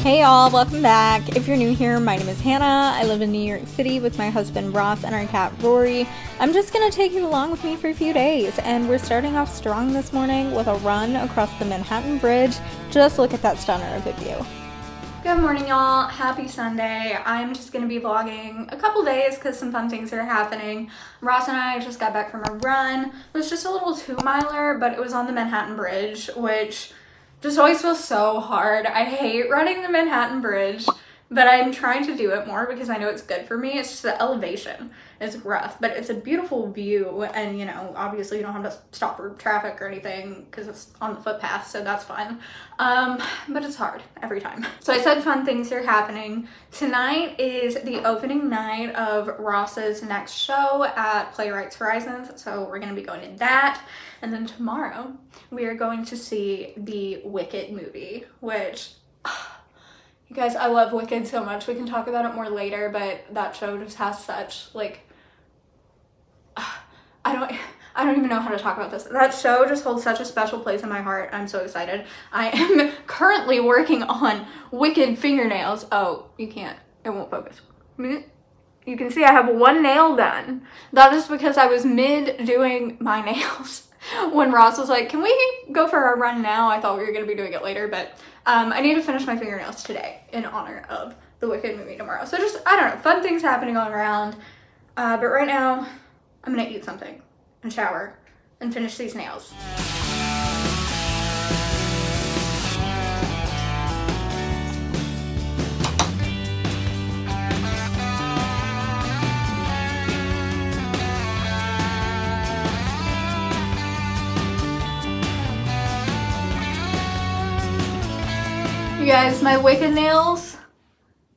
Hey y'all, welcome back. If you're new here, my name is Hannah. I live in New York City with my husband Ross and our cat Rory. I'm just gonna take you along with me for a few days, and we're starting off strong this morning with a run across the Manhattan Bridge. Just look at that stunner of a view. Good morning y'all, happy Sunday. I'm just gonna be vlogging a couple days because some fun things are happening. Ross and I just got back from a run. It was just a little 2-miler, but it was on the Manhattan Bridge, which just always feels so hard. I hate running the Manhattan Bridge, but I'm trying to do it more because I know it's good for me. It's just the elevation is rough, but it's a beautiful view, and you know, obviously you don't have to stop for traffic or anything because it's on the footpath, so that's fun. But it's hard every time. So I said fun things are happening. Tonight is the opening night of Ross's next show at Playwrights Horizons, so we're gonna be going to that. And then tomorrow we are going to see the Wicked movie, which, you guys, I love Wicked so much. We can talk about it more later, but that show just has such, like, I don't even know how to talk about this. That show just holds such a special place in my heart. I'm so excited. I am currently working on Wicked fingernails. Oh, you can't, it won't focus. You can see I have one nail done. That is because I was mid doing my nails when Ross was like, can we go for a run now? I thought we were gonna be doing it later, but I need to finish my fingernails today in honor of the Wicked movie tomorrow. So just, I don't know, fun things happening all around. But right now, I'm gonna eat something and shower and finish these nails. You guys, my Wicked nails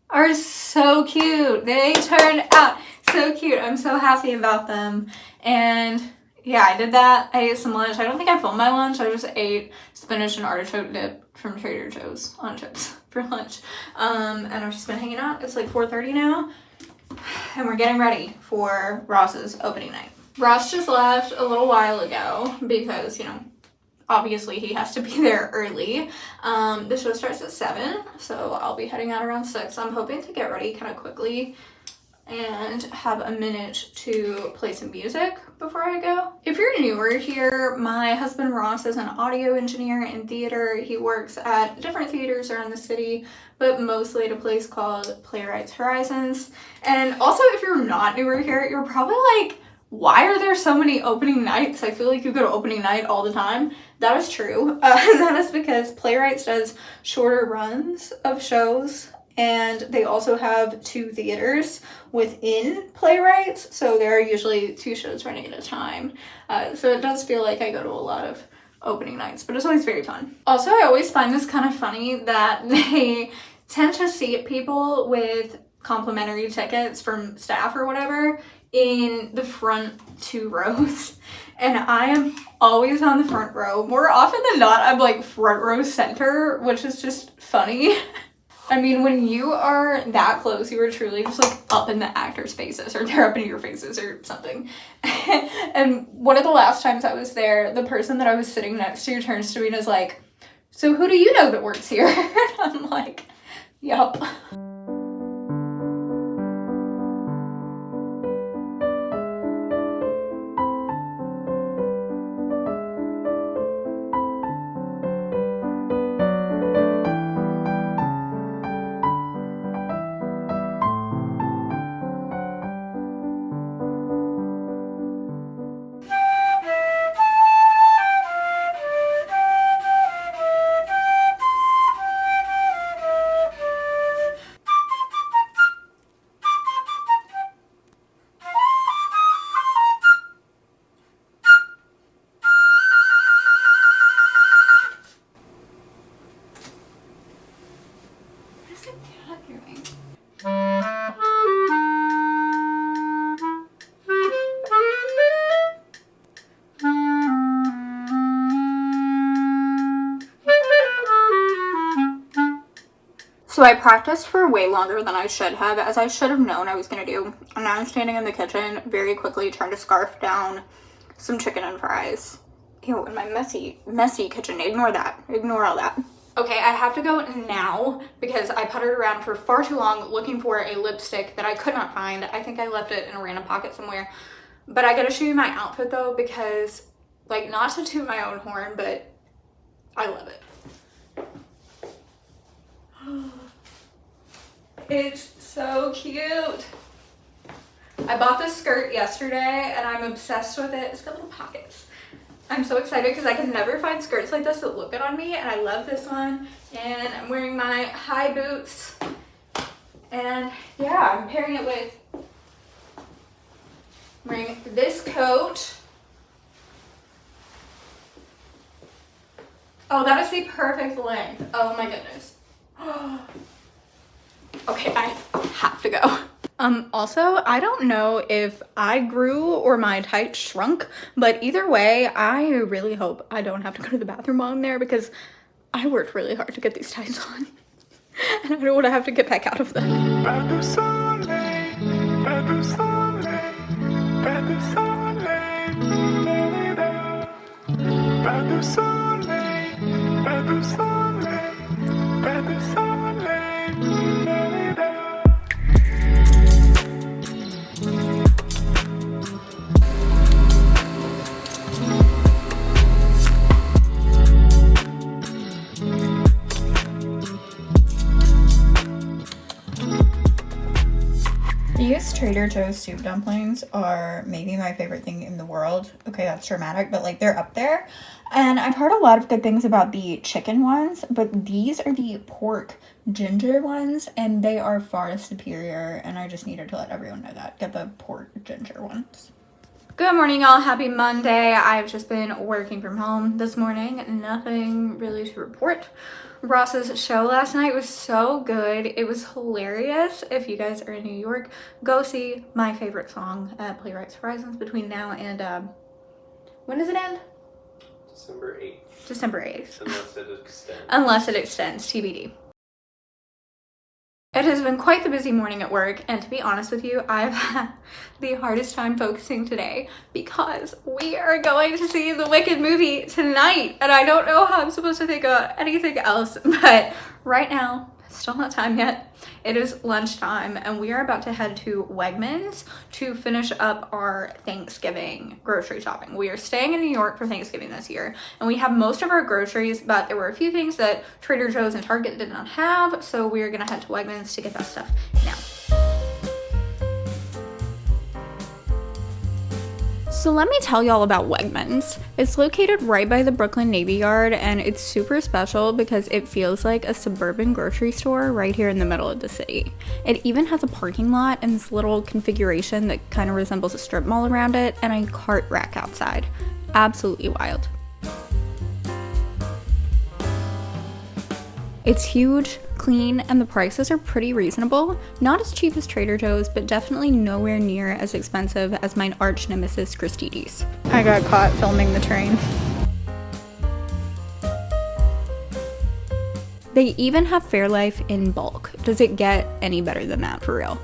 are so cute. They turned out so cute. I'm so happy about them. And yeah, I did that. I ate some lunch. I don't think I filmed my lunch. I just ate spinach and artichoke dip from Trader Joe's on chips for lunch. And I've just been hanging out. It's like 4:30 now, and we're getting ready for Ross's opening night. Ross just left a little while ago because, you know, obviously he has to be there early. The show starts at 7, so I'll be heading out around 6. I'm hoping to get ready kind of quickly and have a minute to play some music before I go. If you're newer here, my husband Ross is an audio engineer in theater. He works at different theaters around the city, but mostly at a place called Playwrights Horizons. And also, if you're not newer here, you're probably like, why are there so many opening nights? I feel like you go to opening night all the time. That is true. That is because Playwrights does shorter runs of shows, and they also have 2 theaters within Playwrights, so there are usually 2 shows running at a time. So it does feel like I go to a lot of opening nights, but it's always very fun. Also, I always find this kind of funny that they tend to seat people with complimentary tickets from staff or whatever in the front 2 rows, and I am always on the front row. More often than not, I'm like front row center, which is just funny. I mean, when you are that close, you are truly just like up in the actors' faces, or they're up in your faces or something. And one of the last times I was there, the person that I was sitting next to turns to me and is like, so who do you know that works here? I'm like, yup. So I practiced for way longer than I should have, as I should have known I was going to do. And now I'm standing in the kitchen very quickly trying to scarf down some chicken and fries. Ew, in my messy kitchen. Ignore that. Ignore all that. Okay, I have to go now because I puttered around for far too long looking for a lipstick that I could not find. I think I left it in a random pocket somewhere. But I gotta show you my outfit though because, like, not to toot my own horn, but I love it. It's so cute. I bought this skirt yesterday and I'm obsessed with it. It's got little pockets. I'm so excited because I can never find skirts like this that look good on me, and I love this one. And I'm wearing my high boots. And yeah, I'm pairing it with, I'm wearing this coat. Oh, that is the perfect length. Oh my goodness. Okay, I have to go. Also, I don't know if I grew or my tights shrunk, but either way, I really hope I don't have to go to the bathroom while I'm there because I worked really hard to get these tights on. And I don't want to have to get back out of them. These Trader Joe's soup dumplings are maybe my favorite thing in the world. Okay, that's dramatic, but like they're up there. And I've heard a lot of good things about the chicken ones, but these are the pork ginger ones and they are far superior, and I just needed to let everyone know that. Get the pork ginger ones. Good morning, y'all. Happy Monday. I've just been working from home this morning. Nothing really to report. Ross's show last night was so good. It was hilarious. If you guys are in New York, go see my favorite song at Playwrights Horizons between now and when does it end? December 8th. December 8th. Unless it extends. Unless it extends, TBD. It has been quite the busy morning at work, and to be honest with you, I've had the hardest time focusing today because we are going to see the Wicked movie tonight, and I don't know how I'm supposed to think about anything else, but right now, it's still not time yet. It is lunchtime, and we are about to head to Wegmans to finish up our Thanksgiving grocery shopping. We are staying in New York for Thanksgiving this year, and we have most of our groceries, but there were a few things that Trader Joe's and Target did not have, so we are gonna head to Wegmans to get that stuff now. So let me tell y'all about Wegmans. It's located right by the Brooklyn Navy Yard, and it's super special because it feels like a suburban grocery store right here in the middle of the city. It even has a parking lot and this little configuration that kind of resembles a strip mall around it, and a cart rack outside. Absolutely wild. It's huge, clean, and the prices are pretty reasonable. Not as cheap as Trader Joe's, but definitely nowhere near as expensive as my arch nemesis Christie's. I got caught filming the train. They even have Fairlife in bulk. Does it get any better than that, for real?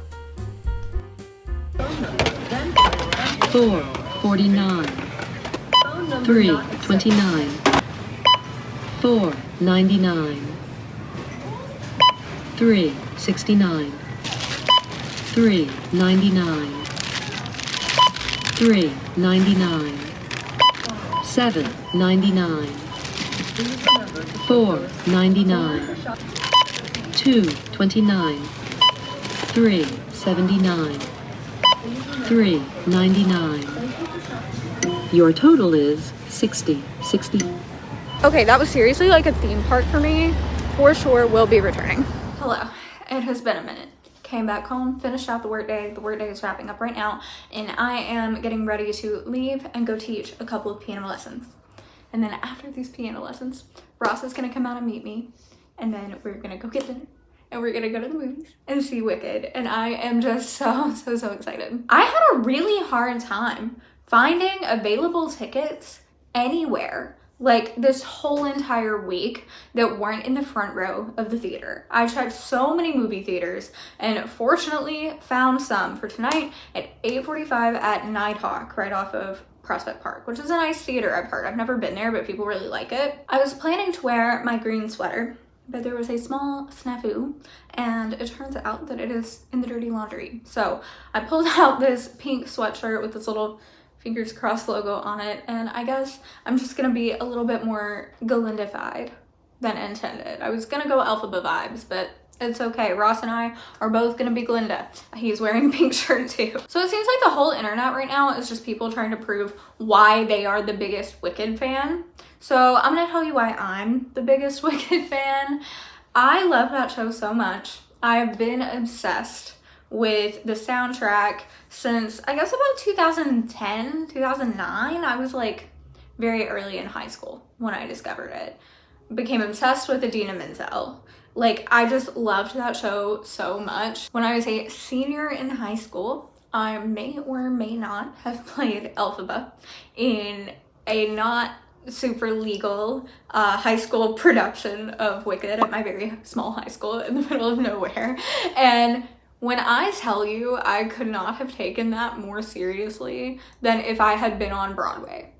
$4.49, $3.29, $4.99, $3.69, $3.99, $3.99, $7.99, $4.99, $2.29, $3.79, $3.99. Your total is $60.60. Okay, that was seriously like a theme park for me. For sure, will be returning. Hello, it has been a minute. Came back home, finished out the workday. The workday is wrapping up right now, and I am getting ready to leave and go teach a couple of piano lessons. And then after these piano lessons, Ross is gonna come out and meet me, and then we're gonna go get dinner, and we're gonna go to the movies and see Wicked, and I am just so excited. I had a really hard time finding available tickets anywhere like this whole entire week that weren't in the front row of the theater. I checked so many movie theaters and fortunately found some for tonight at 8:45 at Nighthawk right off of Prospect Park, which is a nice theater I've heard. I've never been there, but people really like it. I was planning to wear my green sweater but there was a small snafu, and it turns out that it is in the dirty laundry. So I pulled out this pink sweatshirt with this little fingers crossed logo on it, and I guess I'm just gonna be a little bit more Galinda-fied than intended. I was gonna go Elphaba vibes, but it's okay. Ross and I are both gonna be Glinda. He's wearing a pink shirt too. So it seems like the whole internet right now is just people trying to prove why they are the biggest Wicked fan. So I'm gonna tell you why I'm the biggest Wicked fan. I love that show so much. I've been obsessed with the soundtrack since I guess about 2010, 2009. I was like very early in high school when I discovered it. Became obsessed with Idina Menzel. Like, I just loved that show so much. When I was a senior in high school, I may or may not have played Elphaba in a not super legal high school production of Wicked at my very small high school in the middle of nowhere. And when I tell you, I could not have taken that more seriously than if I had been on Broadway.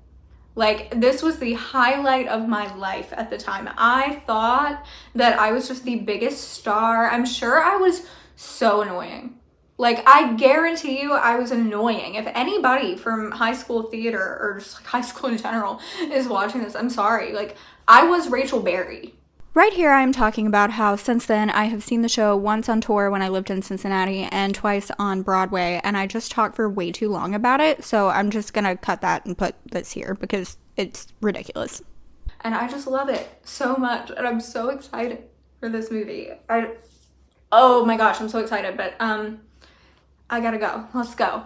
Like, this was the highlight of my life at the time. I thought that I was just the biggest star. I'm sure I was so annoying. Like, I guarantee you I was annoying. If anybody from high school theater or just like high school in general is watching this, I'm sorry. Like, I was Rachel Berry. Right here, I'm talking about how since then I have seen the show once on tour when I lived in Cincinnati and twice on Broadway, and I just talked for way too long about it, so I'm just gonna cut that and put this here because it's ridiculous. And I just love it so much, and I'm so excited for this movie. Oh my gosh, I'm so excited, but I gotta go. Let's go.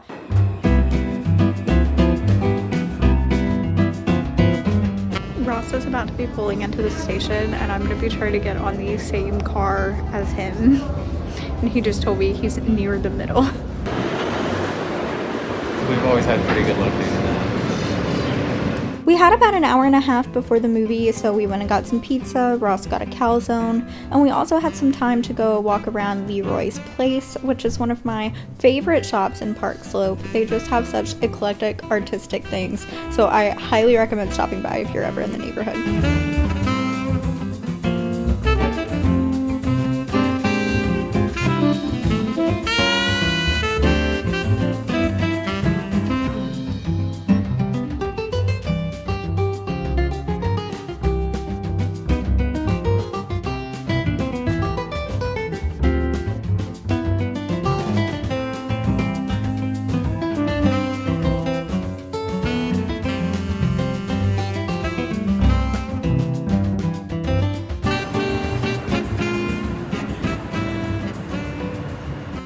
Ross is about to be pulling into the station, and I'm gonna be trying to get on the same car as him. And he just told me he's near the middle. We've always had pretty good luck doing that. We had about an hour and a half before the movie, so we went and got some pizza. Ross got a calzone, and we also had some time to go walk around Leroy's Place, which is one of my favorite shops in Park Slope. They just have such eclectic, artistic things, so I highly recommend stopping by if you're ever in the neighborhood.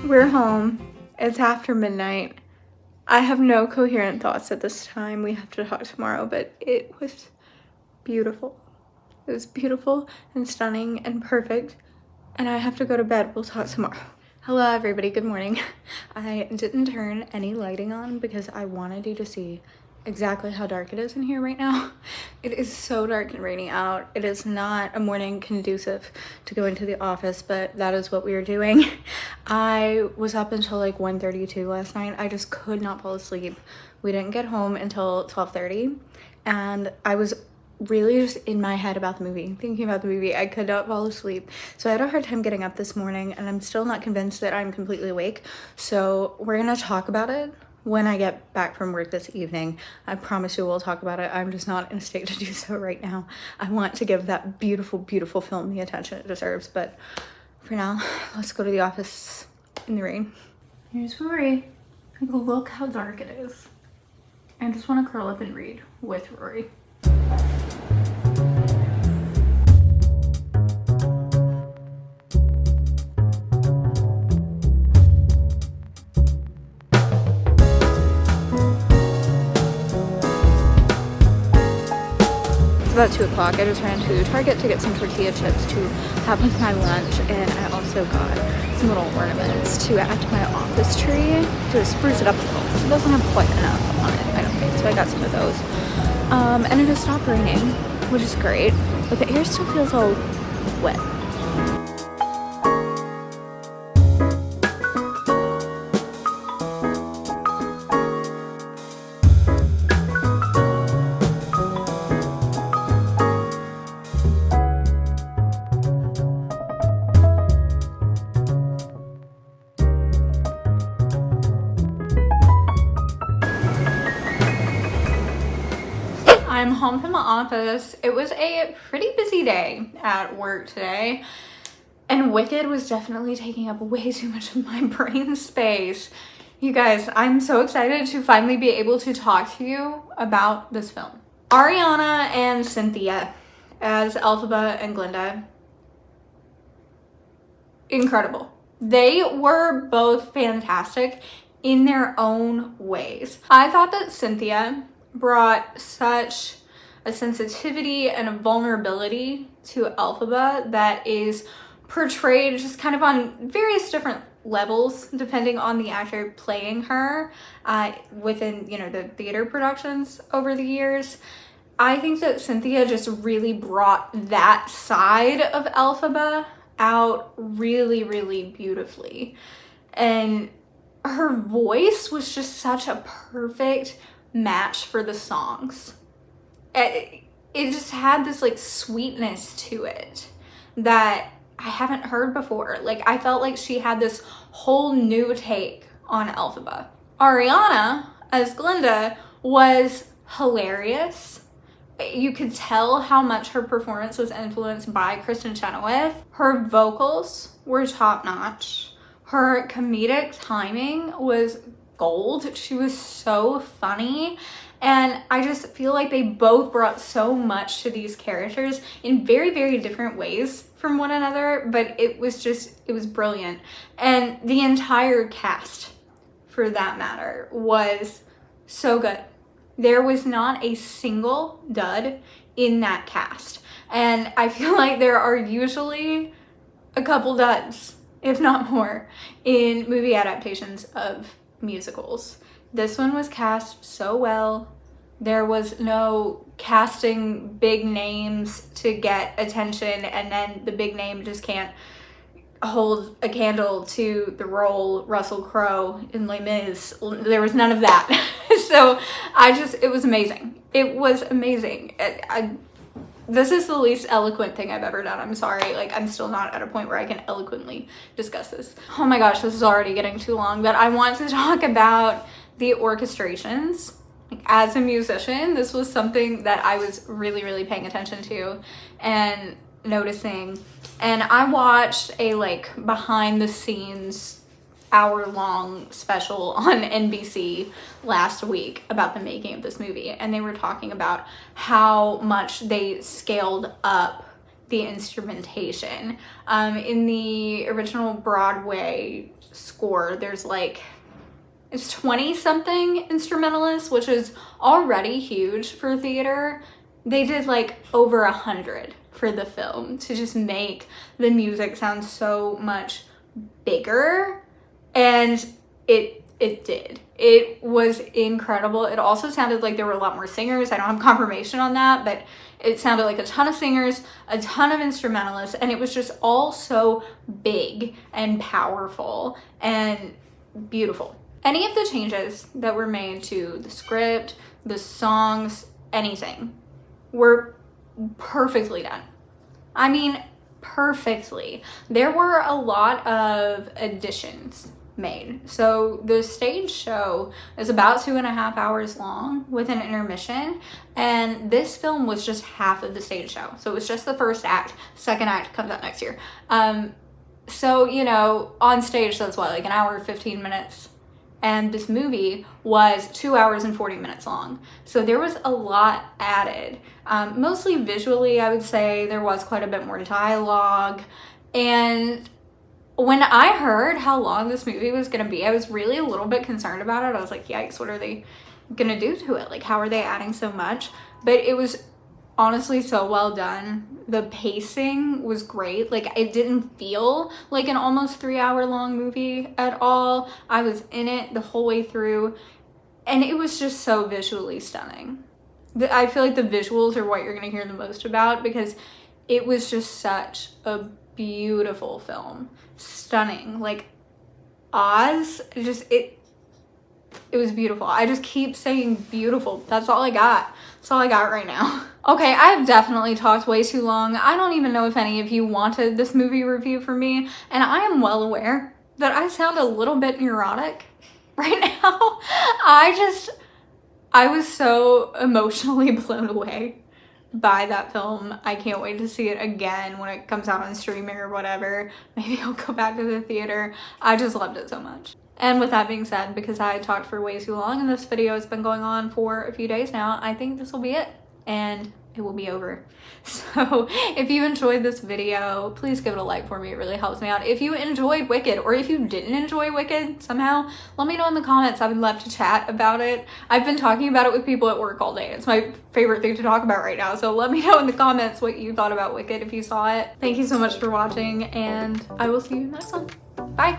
We're home. It's after midnight. I have no coherent thoughts at this time. We have to talk tomorrow, but it was beautiful. It was beautiful and stunning and perfect, and I have to go to bed. We'll talk tomorrow. Hello, everybody. Good morning. I didn't turn any lighting on because I wanted you to see exactly how dark it is in here right now. It is so dark and rainy out. It is not a morning conducive to go into the office, but that is what we are doing. I was up until like 1:32 last night. I just could not fall asleep. We didn't get home until 12:30, and I was really just in my head about the movie, thinking about the movie. I could not fall asleep. So I had a hard time getting up this morning, and I'm still not convinced that I'm completely awake. So we're gonna talk about it when I get back from work this evening. I promise you we'll talk about it. I'm just not in a state to do so right now. I want to give that beautiful, beautiful film the attention it deserves, but for now, let's go to the office in the rain. Here's Rory. Look how dark it is. I just want to curl up and read with Rory. About 2 o'clock. I just ran to Target to get some tortilla chips to have with my lunch, and I also got some little ornaments to add to my office tree to spruce it up a little. It doesn't have quite enough on it, I don't think, so I got some of those. And it has stopped raining, which is great, but the air still feels all wet. office. It was a pretty busy day at work today, and Wicked was definitely taking up way too much of my brain space. You guys, I'm so excited to finally be able to talk to you about this film. Ariana and Cynthia as Elphaba and Glinda. Incredible. They were both fantastic in their own ways. I thought that Cynthia brought such a sensitivity and a vulnerability to Elphaba that is portrayed just kind of on various different levels depending on the actor playing her within, you know, the theater productions over the years. I think that Cynthia just really brought that side of Elphaba out really, really beautifully. And her voice was just such a perfect match for the songs. It just had this like sweetness to it that I haven't heard before. Like, I felt like she had this whole new take on Elphaba. Ariana as Glinda was hilarious. You could tell how much her performance was influenced by Kristen Chenoweth. Her vocals were top notch. Her comedic timing was gold. She was so funny. And I just feel like they both brought so much to these characters in very, very different ways from one another, but it was brilliant. And the entire cast, for that matter, was so good. There was not a single dud in that cast. And I feel like there are usually a couple duds, if not more, in movie adaptations of musicals. This one was cast so well. There was no casting big names to get attention and then the big name just can't hold a candle to the role Russell Crowe in Les Mis. There was none of that. So it was amazing. It was amazing. This is the least eloquent thing I've ever done. I'm sorry. Like, I'm still not at a point where I can eloquently discuss this. Oh my gosh, this is already getting too long, but I want to talk about the orchestrations. Like, as a musician, this was something that I was really, really paying attention to and noticing. And I watched a like behind the scenes hour-long special on NBC last week about the making of this movie, and they were talking about how much they scaled up the instrumentation. In the original Broadway score, there's like, it's 20 something instrumentalists, which is already huge for theater. They did like over 100 for the film to just make the music sound so much bigger. And it did. It was incredible. It also sounded like there were a lot more singers. I don't have confirmation on that, but it sounded like a ton of singers, a ton of instrumentalists, and it was just all so big and powerful and beautiful. Any of the changes that were made to the script, the songs, anything were perfectly done. I mean, perfectly. There were a lot of additions made. So the stage show is about 2.5 hours long with an intermission, and this film was just half of the stage show. So it was just the first act. Second act comes out next year. So, you know, on stage, that's what, like an hour, 15 minutes. And this movie was 2 hours and 40 minutes long. So there was a lot added. Mostly visually, I would say there was quite a bit more dialogue. And when I heard how long this movie was going to be, I was really a little bit concerned about it. I was like, yikes, what are they going to do to it? Like, how are they adding so much? But it was honestly so well done. The pacing was great. Like, it didn't feel like an almost 3 hour long movie at all. I was in it the whole way through, and it was just so visually stunning. I feel like the visuals are what you're going to hear the most about, because it was just such a beautiful film. Stunning. Like, Oz, it was beautiful. I just keep saying beautiful. That's all I got. That's all I got right now. Okay, I have definitely talked way too long. I don't even know if any of you wanted this movie review from me, and I am well aware that I sound a little bit neurotic right now. I was so emotionally blown away by that film. I can't wait to see it again when it comes out on streaming or whatever. Maybe I'll go back to the theater. I just loved it so much. And with that being said, because I talked for way too long and this video has been going on for a few days now, I think this will be it and it will be over. So if you enjoyed this video, please give it a like for me. It really helps me out. If you enjoyed Wicked, or if you didn't enjoy Wicked somehow, let me know in the comments. I would love to chat about it. I've been talking about it with people at work all day. It's my favorite thing to talk about right now. So let me know in the comments what you thought about Wicked if you saw it. Thank you so much for watching, and I will see you next one. Bye.